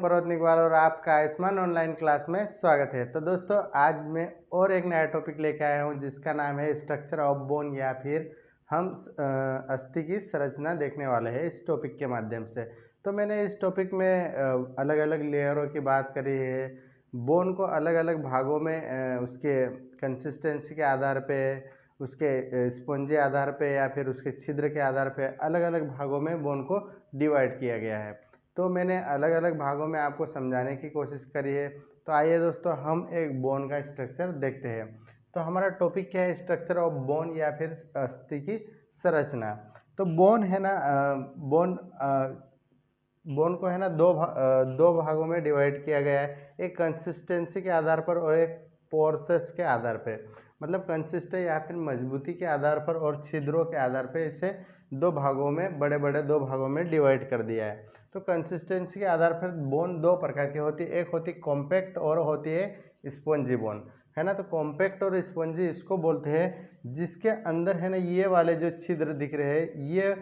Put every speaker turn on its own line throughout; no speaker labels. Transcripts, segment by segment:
पर्वत निगवाल और आपका आयुष्मान ऑनलाइन क्लास में स्वागत है। तो दोस्तों आज मैं और एक नया टॉपिक लेके आया हूँ जिसका नाम है स्ट्रक्चर ऑफ बोन, या फिर हम अस्थि की संरचना देखने वाले हैं इस टॉपिक के माध्यम से। तो मैंने इस टॉपिक में अलग अलग लेयरों की बात करी है। बोन को अलग अलग भागों में उसके कंसिस्टेंसी के आधार पे, उसके स्पंजी आधार पे या फिर उसके छिद्र के आधार पे अलग अलग भागों में बोन को डिवाइड किया गया है। तो मैंने अलग अलग भागों में आपको समझाने की कोशिश करी है। तो आइए दोस्तों हम एक बोन का स्ट्रक्चर देखते हैं। तो हमारा टॉपिक क्या है? स्ट्रक्चर ऑफ बोन या फिर अस्थि की संरचना। तो बोन है ना, बोन को है ना दो भागों में डिवाइड किया गया है, एक कंसिस्टेंसी के आधार पर और एक पोरसेस के आधार पे। मतलब कंसिस्टेंसी या फिर मजबूती के आधार पर और छिद्रों के आधार पे इसे दो भागों में, बड़े बड़े दो भागों में डिवाइड कर दिया है। तो कंसिस्टेंसी के आधार पर बोन दो प्रकार की होती है, एक होती कॉम्पैक्ट और होती है स्पंजी बोन, है ना। तो कॉम्पैक्ट और स्पंजी इसको बोलते हैं जिसके अंदर है ना ये वाले जो छिद्र दिख रहे हैं, ये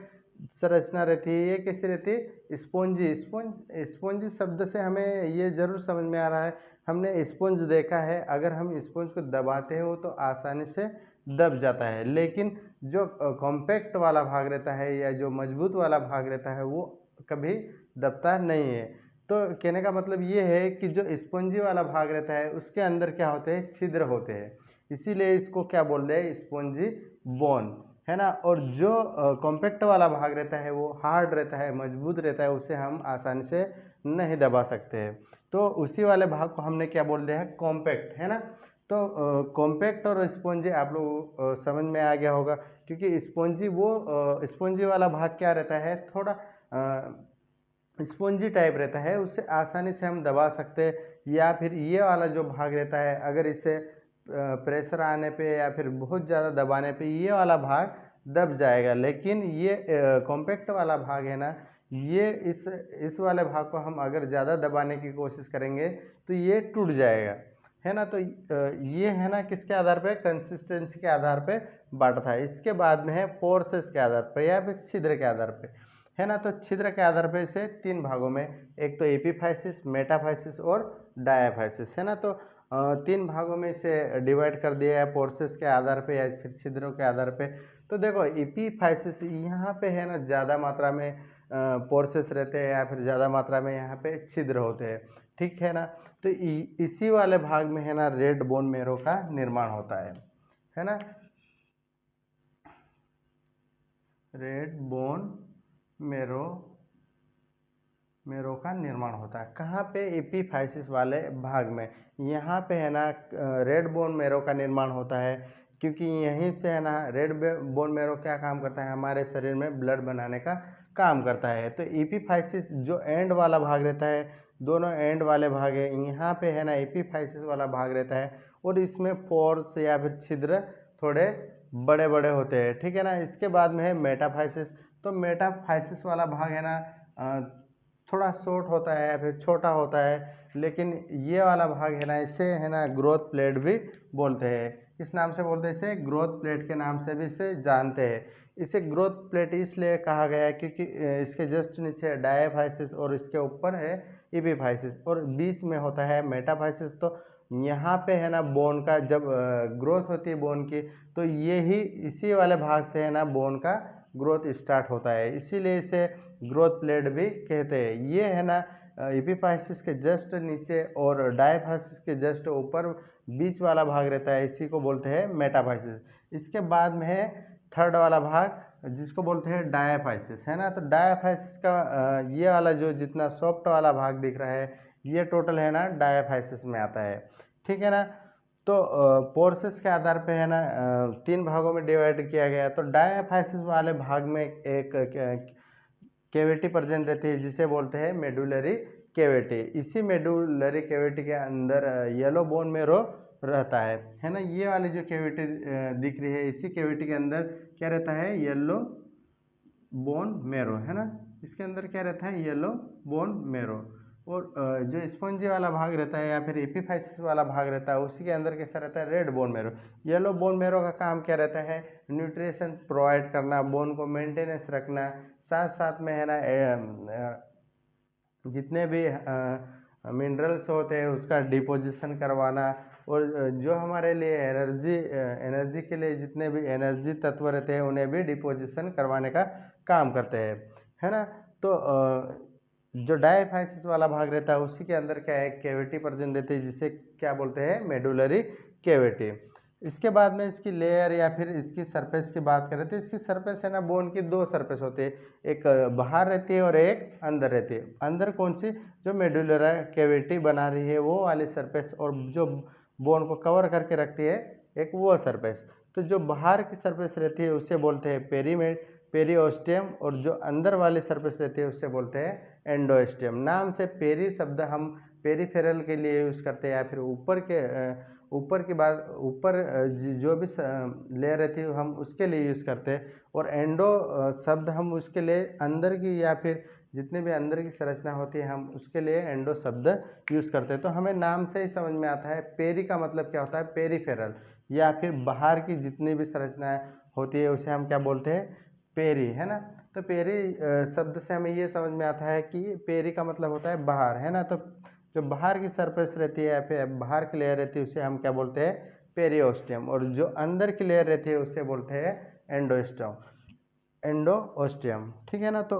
संरचना रहती है। ये कैसी रहती है? स्पंजी। स्पंजी शब्द से हमें ये जरूर समझ में आ रहा है, हमने स्पंज देखा है, अगर हम स्पंज को दबाते हो तो आसानी से दब जाता है। लेकिन जो कॉम्पैक्ट वाला भाग रहता है या जो मजबूत वाला भाग रहता है वो कभी दबता नहीं है। तो कहने का मतलब ये है कि जो स्पंजी वाला भाग रहता है उसके अंदर क्या होते हैं? छिद्र होते हैं, इसीलिए इसको क्या बोल रहे हैं? स्पंजी बोन, है ना। और जो कॉम्पैक्ट वाला भाग रहता है वो हार्ड रहता है, मजबूत रहता है, उसे हम आसानी से नहीं दबा सकते हैं। तो उसी वाले भाग को हमने क्या बोल दिया है? कॉम्पैक्ट, है ना। तो कॉम्पैक्ट और स्पंजी आप लोग समझ में आ गया होगा, क्योंकि स्पंजी वाला भाग क्या रहता है? थोड़ा स्पंजी टाइप रहता है, उसे आसानी से हम दबा सकते हैं। या फिर ये वाला जो भाग रहता है, अगर इसे प्रेशर आने पे या फिर बहुत ज़्यादा दबाने पे ये वाला भाग दब जाएगा। लेकिन ये कॉम्पैक्ट वाला भाग है ना, ये इस वाले भाग को हम अगर ज़्यादा दबाने की कोशिश करेंगे तो ये टूट जाएगा, है ना। तो ये है ना किसके आधार पे? कंसिस्टेंसी के आधार पे बांटा था। इसके बाद में है पोरसेस के आधार पर या फिर छिद्र के आधार पे, है ना। तो छिद्र के आधार पे इसे तीन भागों में, एक तो एपीफाइसिस, मेटाफाइसिस और डायाफाइसिस, है ना। तो तीन भागों में इसे डिवाइड कर दिया है, पोरसेस के आधार पे या फिर छिद्रों के आधार पे। तो देखो एपीफाइसिस यहाँ पे है ना ज़्यादा मात्रा में पोरसेस रहते हैं या फिर ज़्यादा मात्रा में यहाँ पे छिद्र होते हैं, ठीक है ना। तो इसी वाले भाग में है ना रेड बोन मेरो का निर्माण होता है ना। रेड बोन मेरो का निर्माण होता है कहाँ पे? एपीफाइसिस वाले भाग में। यहाँ पे है ना रेड बोन मेरो का निर्माण होता है, क्योंकि यहीं से है ना रेड बोन मेरो क्या काम करता है? हमारे शरीर में ब्लड बनाने का काम करता है। तो एपीफाइसिस जो एंड वाला भाग रहता है, दोनों एंड वाले भाग है, यहाँ पे है ना एपीफाइसिस वाला भाग रहता है और इसमें पोर्स या फिर छिद्र थोड़े बड़े बड़े होते हैं, ठीक है ना। इसके बाद में है मेटाफाइसिस। तो मेटाफाइसिस वाला भाग है ना थोड़ा शॉर्ट होता है या फिर छोटा होता है, लेकिन ये वाला भाग है ना इसे है ना ग्रोथ प्लेट भी बोलते हैं। किस नाम से बोलते हैं इसे? ग्रोथ प्लेट के नाम से भी इसे जानते हैं। इसे ग्रोथ प्लेट इसलिए कहा गया है क्योंकि इसके जस्ट नीचे डायाफाइसिस और इसके ऊपर है एपीफाइसिस और बीच में होता है मेटाफाइसिस। तो यहाँ पे है ना बोन का जब ग्रोथ होती है बोन की, तो इसी वाले भाग से है ना बोन का ग्रोथ स्टार्ट होता है, इसीलिए इसे ग्रोथ प्लेट भी कहते हैं। ये है ना एपीफाइसिस के जस्ट नीचे और डायाफाइसिस के जस्ट ऊपर बीच वाला भाग रहता है, इसी को बोलते हैं मेटाफाइसिस। इसके बाद में है थर्ड वाला भाग जिसको बोलते हैं डायाफाइसिस, है ना। तो डायाफाइसिस का ये वाला जो जितना सॉफ्ट वाला भाग दिख रहा है, ये टोटल है ना डायाफाइसिस में आता है, ठीक है ना। तो पोर्सेस के आधार पे है ना तीन भागों में डिवाइड किया गया है। तो डायाफाइसिस वाले भाग में एक कैविटी प्रेजेंट रहती है जिसे बोलते हैं मेडुलरी कैविटी। इसी मेडुलरी कैविटी के अंदर येलो बोन मेरो रहता है ना। ये वाली जो कैविटी दिख रही है, इसी कैविटी के अंदर क्या रहता है? येलो बोन मेरो, है ना। इसके अंदर क्या रहता है? Yellow bone marrow. और जो स्पंजी वाला भाग रहता है या फिर एपीफाइसिस वाला भाग रहता है, उसी के अंदर कैसा रहता है? Red bone marrow. Yellow bone marrow का काम क्या रहता है? न्यूट्रिशन प्रोवाइड करना, बोन को मेंटेनेंस रखना, साथ साथ में है ना जितने भी मिनरल्स होते हैं उसका डिपोजिशन करवाना, और जो हमारे लिए एनर्जी के लिए जितने भी एनर्जी तत्व रहते हैं उन्हें भी डिपोजिशन करवाने का काम करते हैं, है ना। तो जो डायफाइसिस वाला भाग रहता है उसी के अंदर क्या है, कैविटी प्रेजेंट रहती है, जिसे क्या बोलते हैं, मेडुलरी कैविटी। इसके बाद में इसकी लेयर या फिर इसकी सरफेस की बात करें तो इसकी सरफेस है ना, बोन की दो सरफेस होती है, एक बाहर रहती है और एक अंदर रहती है। अंदर कौन सी, जो मेडुलर कैविटी बना रही है वो वाली सरफेस, और जो बोन को कवर करके रखती है एक वो सरफेस। तो जो बाहर की सरफेस रहती है उसे बोलते हैं पेरिओस्टियम, और जो अंदर वाली सरफेस रहती है उसे बोलते हैं एंडोस्टियम। नाम से पेरी शब्द हम पेरीफेरल के लिए यूज़ करते हैं, या फिर ऊपर की बात, ऊपर जो भी लेयर रहती है हम उसके लिए यूज़ करते हैं, और एंडो शब्द हम उसके लिए अंदर की या फिर जितने भी अंदर की संरचना होती है हम उसके लिए एंडो शब्द यूज़ करते हैं। तो हमें नाम से ही समझ में आता है पेरी का मतलब क्या होता है, पेरीफेरल, या फिर बाहर की जितनी भी संरचनाएं होती है उसे हम क्या बोलते हैं, पेरी, है ना। तो पेरी शब्द से हमें ये समझ में आता है कि पेरी का मतलब होता है बाहर, है ना। तो जो बाहर की सरफेस रहती है या फिर बाहर की लेयर रहती है उसे हम क्या बोलते हैं, पेरिओस्टियम, और जो अंदर की लेयर रहती है उसे बोलते हैं एंडोस्टियम, ठीक है ना। तो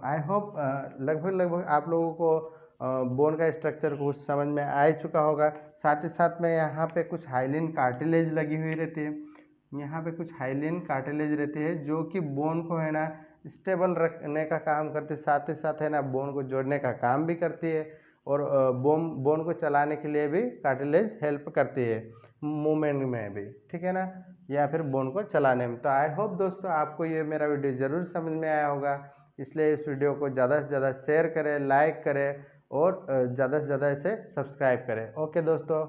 आई होप लगभग आप लोगों को बोन का स्ट्रक्चर कुछ समझ में आ ही चुका होगा। साथ ही साथ में यहाँ पे कुछ हाइलिन कार्टिलेज लगी हुई रहती है, यहाँ पे कुछ हाइलिन कार्टिलेज रहती है जो कि बोन को है ना स्टेबल रखने का काम करती है, साथ ही साथ है ना बोन को जोड़ने का काम भी करती है, और बोन को चलाने के लिए भी कार्टिलेज हेल्प करती है मूवमेंट में भी, ठीक है ना, या फिर बोन को चलाने में। तो आई होप दोस्तों आपको ये मेरा वीडियो ज़रूर समझ में आया होगा, इसलिए इस वीडियो को ज़्यादा से ज़्यादा शेयर करें, लाइक करें, और ज़्यादा से ज़्यादा इसे सब्सक्राइब करें। ओके दोस्तों।